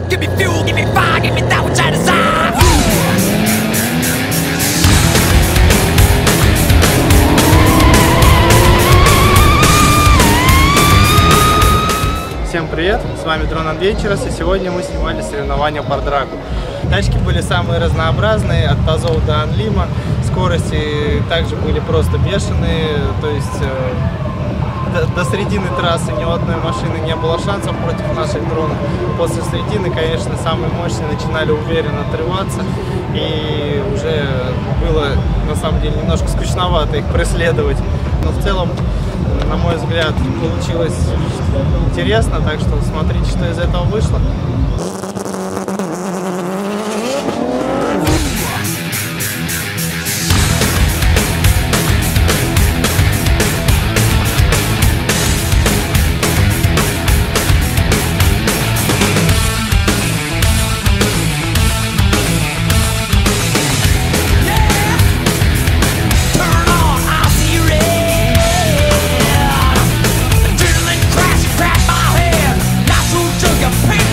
give me fuel, give me fire, give me that which I desire. Всем привет, с вами Drone Adventures, и сегодня мы снимали соревнования по драку. Тачки были самые разнообразные, от тазов до анлима, скорости также были просто бешеные, то есть до середины трассы ни у одной машины не было шансов против наших дронов. После середины, конечно, самые мощные начинали уверенно отрываться, и уже было на самом деле немножко скучновато их преследовать. Но в целом, на мой взгляд, получилось интересно, так что смотрите, что из этого вышло. Pain